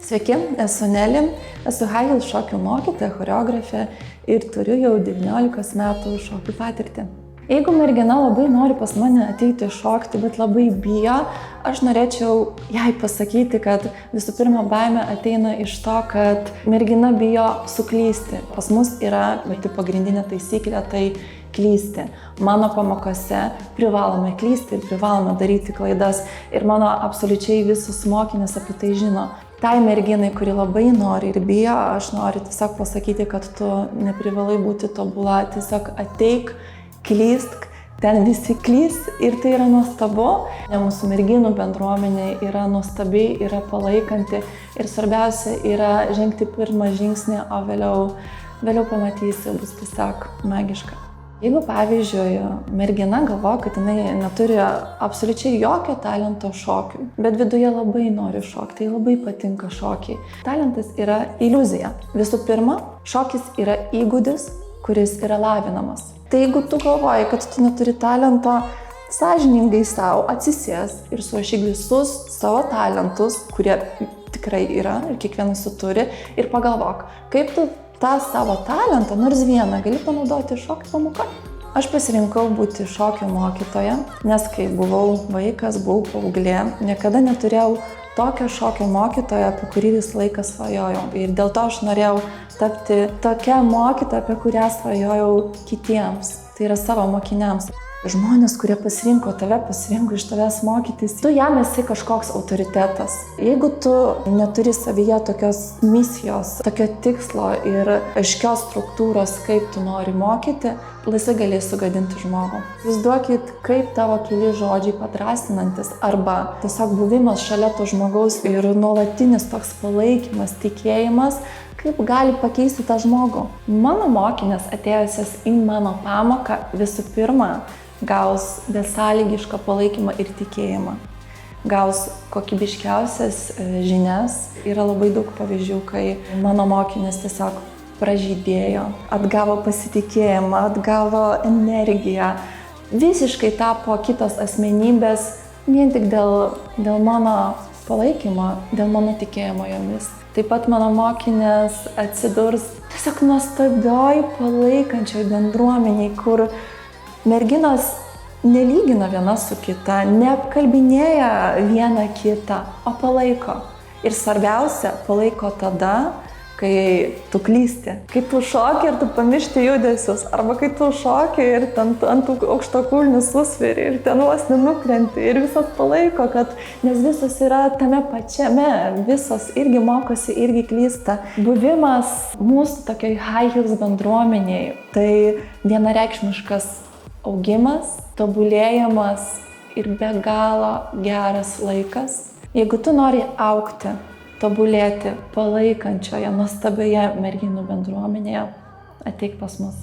Sveiki, esu Nelė, esu High Heels šokių mokytoja, choreografė ir turiu jau 19 metų šokių patirtį. Jeigu mergina labai nori pas mane ateiti šokti, bet labai bijo, aš norėčiau jai pasakyti, kad visų pirma baimė ateina iš to, kad mergina bijo suklysti. Pas mus yra pagrindinė taisyklė tai klysti. Mano pamokose privalome klysti ir privalome daryti klaidas ir mano absoliučiai visus mokinės apie tai žino. Tai merginai, kuri labai nori ir bijo, aš noriu tiesiog pasakyti, kad tu neprivalai būti tobula, tiesiog ateik, klysk, ten visi klys ir tai yra nuostabu. Mūsų merginų bendruomenė yra nuostabi, yra palaikanti ir svarbiausia yra žengti pirmą žingsnį, o vėliau pamatysi, bus tiesiog magiška. Jeigu, pavyzdžiui, mergina galvoja, kad jinai neturi absoliučiai jokio talento šokiui, bet viduje labai nori šokti, labai patinka šokiai. Talentas yra iliuzija. Visų pirma, šokis yra įgūdis, kuris yra lavinamas. Tai jeigu tu galvoji, kad tu neturi talento, sąžiningai savo atsisės ir surašyk visus savo talentus, kurie tikrai yra ir kiekvienas jų turi, ir pagalvok, kaip tu tą savo talentą, nors vieną, gali panaudoti šokio pamokoje. Aš pasirinkau būti šokio mokytoja, nes kai buvau vaikas, buvau paauglė, niekada neturėjau tokio šokio mokytojo, apie kurį visą laiką svajojau. Ir dėl to aš norėjau tapti tokia mokytoja, apie kurią svajojau kitiems, tai yra savo mokiniams. Žmonės, kurie pasirinko tave, pasirinko iš tavęs mokytis, tu jam esi kažkoks autoritetas. Jeigu tu neturi savyje tokios misijos, tokio tikslo ir aiškios struktūros, kaip tu nori mokyti, laisvai gali sugadinti žmogų. Įsivaizduokit, kaip tavo keli žodžiai padrąsinantis arba tiesiog buvimas šalia to žmogaus ir nuolatinis toks palaikymas, tikėjimas, kaip gali pakeisti tą žmogų. Mano mokinės atėjusios į mano pamoką visų pirma gaus besąlygišką palaikymą ir tikėjimą. Gaus kokybiškiausias žinias. Yra labai daug pavyzdžių, kai mano mokinės tiesiog pražydėjo, atgavo pasitikėjimą, atgavo energiją. Visiškai tapo kitos asmenybės vien tik dėl mano palaikymo, dėl mano tikėjimo jomis. Taip pat mano mokinės atsidurs tiesiog nuostabioj palaikančioj bendruomeniai, kur merginos nelygina viena su kita, neapkalbinėja vieną kitą, o palaiko. Ir svarbiausia, palaiko tada, kai tu klysti. Kai tu šoki ir tu pamiršti judesius, arba kai tu šoki ir ant tų aukštakulnių susveri ir ten vos nenukrenti ir visos palaiko, nes visos yra tame pačiame, visos irgi mokosi, irgi klysta. Buvimas mūsų tokiai High Heels bendruomeniai, tai vienareikšmiškas augimas, tobulėjimas ir be galo geras laikas. Jeigu tu nori augti, tobulėti palaikančioje, nuostabioje merginų bendruomenėje, ateik pas mus.